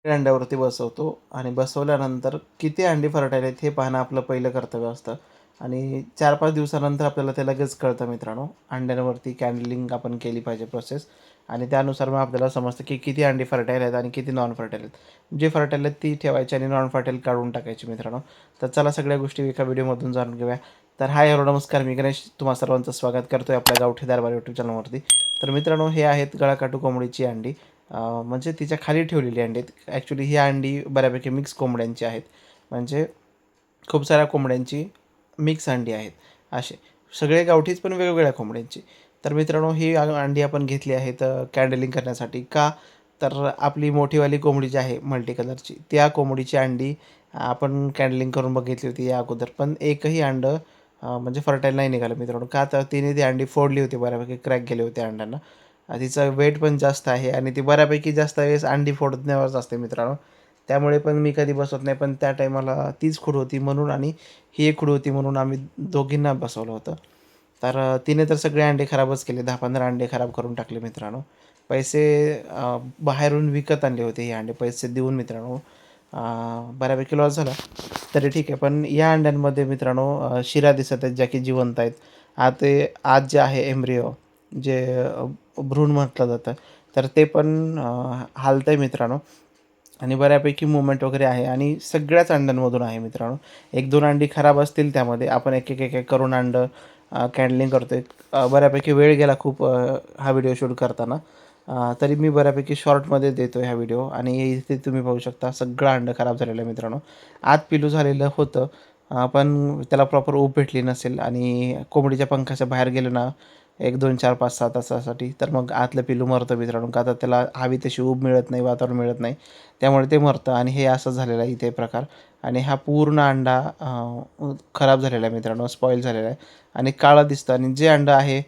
अंड्यावरती बसवतो आणि बसवल्यानंतर किती अंडी फर्टाईल आहेत हे पाहणं आपलं पहिलं कर्तव्य असतं. आणि 4-5 दिवसानंतर आपल्याला ते लगेच कळतं मित्रांनो. अंड्यांवरती कॅन्डलिंग आपण केली पाहिजे प्रोसेस आणि त्यानुसार मग आपल्याला समजतं की किती अंडी फर्टाईल आहेत आणि किती नॉन फर्टाईल आहेत. जे फर्टाईल आहेत ती ठेवायची आणि नॉन फर्टाईल काढून टाकायची मित्रांनो. तर चला सगळ्या गोष्टी एका व्हिडिओमधून जाणून घेऊया. तर हाय हॅलो नमस्कार, मी गणेश तुम्हा सर्वांचं स्वागत करतो आहे आपल्या गावठी दरबार यूट्यूब चॅनलवरती. तर मित्रांनो, हे आहेत गळाकाटू कोंबडीची अंडी. म्हणजे तिच्या खाली ठेवलेली अंडी आहेत. ॲक्च्युली ही अंडी बऱ्यापैकी मिक्स कोंबड्यांची आहेत. म्हणजे खूप साऱ्या कोंबड्यांची मिक्स अंडी आहेत. असे सगळे गावठीच पण वेगवेगळ्या कोंबड्यांची. तर मित्रांनो, ही अंडी आपण घेतली आहेत कॅन्डलिंग करण्यासाठी. का? तर आपली मोठीवाली कोंबडी जी आहे मल्टी कलरची, त्या कोंबडीची अंडी आपण कॅन्डलिंग करून बघितली होती या अगोदर. पण एकही अंडं म्हणजे फर्टाईल नाही निघालं मित्रांनो. का? तर तिने ती अंडी फोडली होती, बऱ्यापैकी क्रॅक गेले होते अंड्यांना. तिचं वेट पण जास्त आहे आणि ती बऱ्यापैकी जास्त वेळेस अंडी फोडण्यावरच असते मित्रांनो. त्यामुळे पण मी कधी बसवत नाही. पण त्या टाईमाला तीच खूड होती म्हणून आणि ही एक खूड होती म्हणून आम्ही दोघींना बसवलं होतं. तर तिने तर सगळे अंडे खराबच केले. 10-15 अंडे खराब करून टाकले मित्रांनो. पैसे बाहेरून विकत आणले होते हे अंडे पैसे देऊन मित्रांनो. बऱ्यापैकी लॉस झाला. तरी ठीक आहे. पण या अंड्यांमध्ये मित्रांनो शिरा दिसत आहेत ज्या की जिवंत आहेत. आत जे आहे एम्ब्रिओ, जे भ्रूण म्हटलं जातं, तर ते पण हालतंय मित्रांनो. आणि बऱ्यापैकी मूव्हमेंट वगैरे आहे आणि सगळ्याच अंड्यांमधून आहे मित्रांनो. 1-2 अंडी खराब असतील त्यामध्ये. आपण एक करून अंडं कॅन्डलिंग करतो आहे. बऱ्यापैकी वेळ गेला खूप हा व्हिडिओ शूट करताना. तरी मी बऱ्यापैकी शॉर्टमध्ये देतो आहे हा व्हिडिओ आणि इथे तुम्ही पाहू शकता सगळं अंडं खराब झालेलं आहे मित्रांनो. आत पिलू झालेलं होतं, पण त्याला प्रॉपर ऊब भेटली नसेल आणि कोंबडीच्या पंखाच्या बाहेर गेलं ना 1, 2, 4, 5, 6 तासासाठी, तर मग आतलं पिलू मरतं मित्रांनो. का तर त्याला हवी तशी ऊब मिळत नाही, वातावरण मिळत नाही. त्यामुळे ते मरतं आणि हे असं झालेलं आहे इथे प्रकार. आणि हा पूर्ण अंडा खराब झालेला आहे मित्रांनो, स्पॉईल झालेला आहे आणि काळं दिसतं. आणि जे अंडं आहे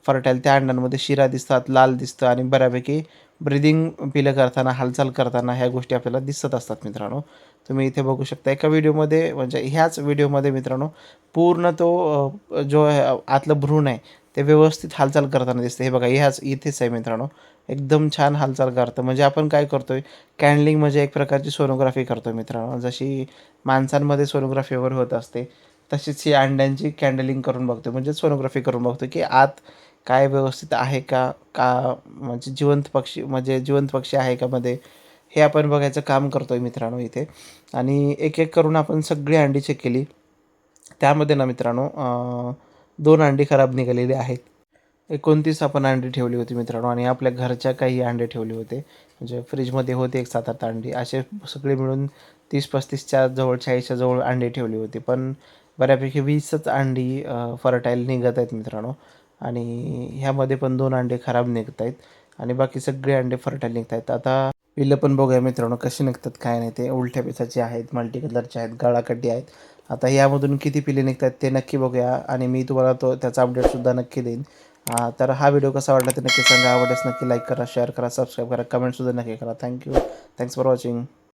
फर्टाईल त्या अंड्यांमध्ये शिरा दिसतात, लाल दिसतं आणि बऱ्यापैकी ब्रीदिंग पिलं करताना, हालचाल करताना ह्या गोष्टी आपल्याला दिसत असतात मित्रांनो. तुम्ही इथे बघू शकता एका व्हिडिओमध्ये, म्हणजे ह्याच व्हिडिओमध्ये मित्रांनो पूर्ण तो जो आतलं भ्रूण आहे ते व्यवस्थित हालचाल करताना दिसते. हे बघा, इथेच आहे मित्रांनो. एकदम छान हालचाल करतं. म्हणजे आपण काय करतोय, कॅन्डलिंग म्हणजे एक प्रकारची सोनोग्राफी करतो मित्रांनो. जशी माणसांमध्ये सोनोग्राफी वगैरे होत असते, तशीच ही अंड्यांची कॅन्डलिंग करून बघतो. म्हणजे सोनोग्राफी करून बघतो की आत काय व्यवस्थित आहे का, म्हणजे जिवंत पक्षी आहे का मध्ये, हे आपण बघायचं काम करतोय मित्रांनो इथे. आणि एक करून आपण सगळी अंडी चेक केली. त्यामध्ये ना मित्रांनो 2 अंडी खराब निघालेली आहेत. 29 आपण अंडी ठेवली होती मित्रांनो आणि आपल्या घरच्या काही अंडे ठेवले होते. म्हणजे फ्रीजमध्ये होते एक 7-8 अंडी. असे सगळे मिळून 30-35च्या जवळ, 40च्या जवळ अंडी ठेवली होती. पण बऱ्यापैकी 20च अंडी फर्टाईल निघत आहेत मित्रांनो. आणि ह्यामध्ये पण 2 अंडे खराब निघत आहेत आणि बाकी सगळे अंडे फर्टाईल निघत आहेत. आता पिल्लं पण बघूया मित्रांनो कसे निघतात काय नाही ते. उलट्या पिसाचे आहेत, मल्टी कलरचे आहेत, गळाकड्डी आहेत. आता यामधून किती पिले निघतात ते नक्की बघूया आणि मी तुम्हाला त्याचा अपडेटसुद्धा नक्की देईन. तर हा व्हिडिओ कसा वाटला ते नक्की सांगा. आवडल्यास नक्की लाईक करा, शेअर करा, सबस्क्राईब करा, कमेंटसुद्धा नक्की करा. थँक्यू. Thanks for watching.